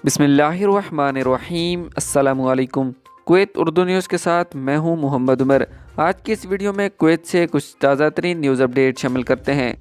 बिस्मिल्लाहिर्रहमानिर्रहीम। अस्सलाम वालेकुम। कुवैत उर्दू न्यूज़ के साथ मैं हूं मोहम्मद उमर। आज की इस वीडियो में कुवैत से कुछ ताज़ा तरीन न्यूज़ अपडेट शामिल करते हैं।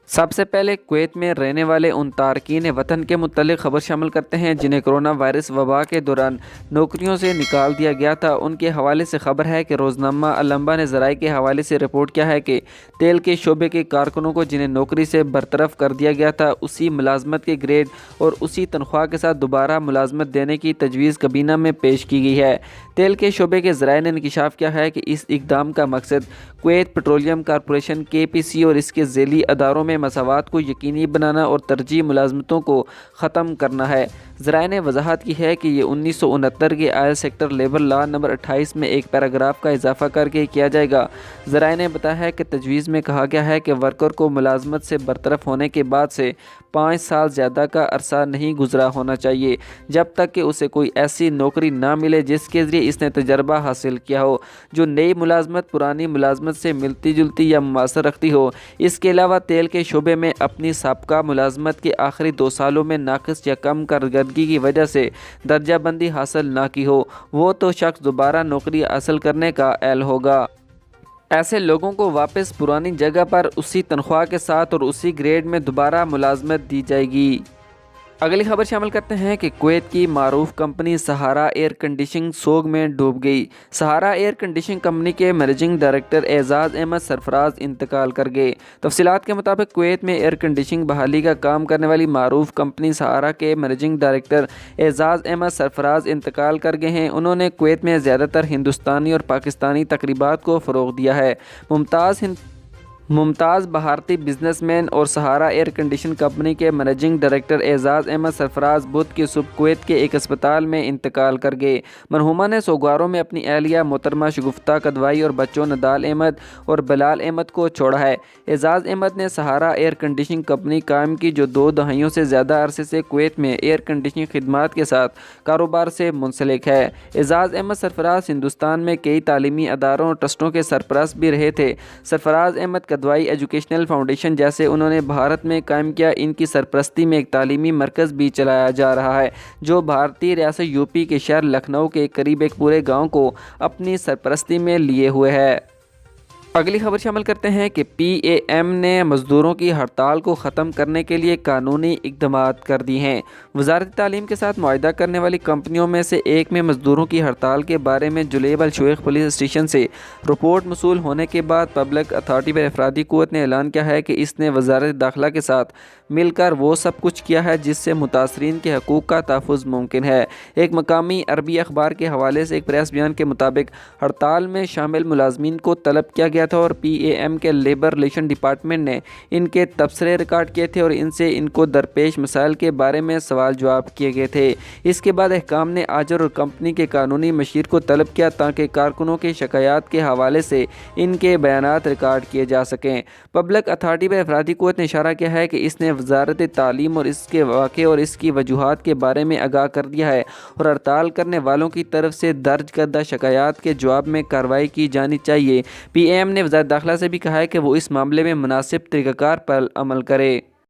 सबसे पहले कुवैत में रहने वाले उन तारकीन वतन के मुतल्लिक़ ख़बर शामिल करते हैं जिन्हें कोरोना वायरस वबा के दौरान नौकरियों से निकाल दिया गया था। उनके हवाले से ख़बर है कि रोज़नामा अलंबा ने ज़राए के हवाले से रिपोर्ट किया है कि तेल के शोबे के कारकुनों को जिन्हें नौकरी से बरतरफ कर दिया गया था उसी मुलाजमत के ग्रेड और उसी तनख्वाह के साथ दोबारा मुलाजमत देने की तजवीज़ कबीना में पेश की गई है। तेल के शोबे के ज़राए ने इंकशाफ किया है कि इस इक़दाम का मकसद कुवैत पेट्रोलियम कॉरपोरेशन KPC और इसके ज़ेली अदारों में मसावात को यकीनी बनाना और तरजीह मुलाजमतों को ख़त्म करना है। ज़राए ने वजाहत की है कि ये 1969 के oil sector labour law number 28 में एक पैराग्राफ का इजाफा करके किया जाएगा। ज़राए ने बताया है कि तजवीज़ में कहा गया है कि वर्कर को मुलाजमत से बरतरफ होने के बाद से 5 साल ज़्यादा का अरसा नहीं गुजरा होना चाहिए जब तक कि उसे कोई ऐसी नौकरी ना मिले जिसके ज़रिए इसने तजर्बा हासिल किया हो जो नई मुलाजमत पुरानी मुलाजमत से मिलती जुलती या मुमासर रखती हो। इसके अलावा तेल के शोबे में अपनी साबका मुलाजमत के आखिरी 2 सालों में नाक़िस या कम कारकर्दगी की वजह से दर्जा बंदी हासिल ना की हो वो तो शख्स दोबारा नौकरी हासिल करने का अहल होगा। ऐसे लोगों को वापस पुरानी जगह पर उसी तनख्वाह के साथ और उसी ग्रेड में दोबारा मुलाजमत दी जाएगी। अगली खबर शामिल करते हैं कि कुवैत की मारूफ कंपनी सहारा एयर कंडीशनिंग सोग में डूब गई। सहारा एयर कंडीशनिंग कंपनी के मैनेजिंग डायरेक्टर एजाज़ अहमद सरफराज इंतकाल कर गए। तफसीलात के मुताबिक कुवैत में एयर कंडीशनिंग बहाली का काम करने वाली मारूफ कंपनी सहारा के मैनेजिंग डायरेक्टर एजाज़ अहमद सरफराज इंतकाल कर गए हैं। उन्होंने कुवैत में ज़्यादातर हिंदुस्तानी और पाकिस्तानी तकरीबात को फ़रोग़ दिया है। मुमताज़ भारतीय बिजनेसमैन और सहारा एयर कंडीशन कंपनी के मैनेजिंग डायरेक्टर एजाज़ अहमद सरफराज बुध की सुबह कुवैत के एक अस्पताल में इंतकाल कर गए। मरहुमा ने सोगवारों में अपनी अहलिया मोहतरमा शगुफ्ता कदवाई और बच्चों नदाल अहमद और बिलाल अहमद को छोड़ा है। एजाज़ अहमद ने सहारा एयर कंडीशनिंग कंपनी कायम की जो 2 दहाइयों से ज़्यादा अरसे से कुवैत में एयर कंडीशनिंग खिदमात के साथ कारोबार से मुंसलिक है। एजाज़ अहमद सरफराज हिंदुस्तान में कई तालीमी अदारों और ट्रस्टों के सरपरस्त भी रहे थे। सरफराज अहमद कदवाई एजुकेशनल फाउंडेशन जैसे उन्होंने भारत में कायम किया। इनकी सरपरस्ती में एक तालीमी मरकज़ भी चलाया जा रहा है जो भारतीय रियासत UP के शहर लखनऊ के करीब एक पूरे गांव को अपनी सरपरस्ती में लिए हुए है। अगली खबर शामिल करते हैं कि PAM ने मज़दूरों की हड़ताल को ख़त्म करने के लिए कानूनी इक़दामात कर दी हैं। वज़ारत तालीम के साथ मुआहिदा करने वाली कंपनियों में से एक में मज़दूरों की हड़ताल के बारे में जुलेब अल शुएख पुलिस स्टेशन से रिपोर्ट मसूल होने के बाद पब्लिक अथॉरिटी पर अफरादी क़ुव्वत ने ऐलान किया है कि इसने वज़ारत दाखिला के साथ मिलकर वो सब कुछ किया है जिससे मुतासरीन के हकूक़ का तहफ़्फ़ुज़ मुमकिन है। एक मकामी अरबी अखबार के हवाले से एक प्रेस बयान के मुताबिक हड़ताल में शामिल मुलाजमीन को तलब किया गया था और PAM के लेबर रिलेशन डिपार्टमेंट ने इनके तबसरे रिकॉर्ड किए थे और इनसे इनको दरपेश मसाइल के बारे में सवाल जवाब किए गए थे। इसके बाद अहकाम ने आजर और कंपनी के कानूनी मशीर को तलब किया ताकि कारकुनों के शिकायत के हवाले से इनके बयानात रिकॉर्ड किए जा सकें। पब्लिक अथॉरिटी पर अफरादी क़ुव्वत ने इशारा किया है कि इसने वज़ारत तालीम और इसके वाक़े और इसकी वजूहात के बारे में आगाह कर दिया है और हड़ताल करने वालों की तरफ से दर्ज करदा शिकायत के जवाब में कार्रवाई की जानी चाहिए। PAM ने वज़ारत दाखिला से भी कहा है कि वो इस मामले में मुनासिब तरीक़ाकार पर अमल करे।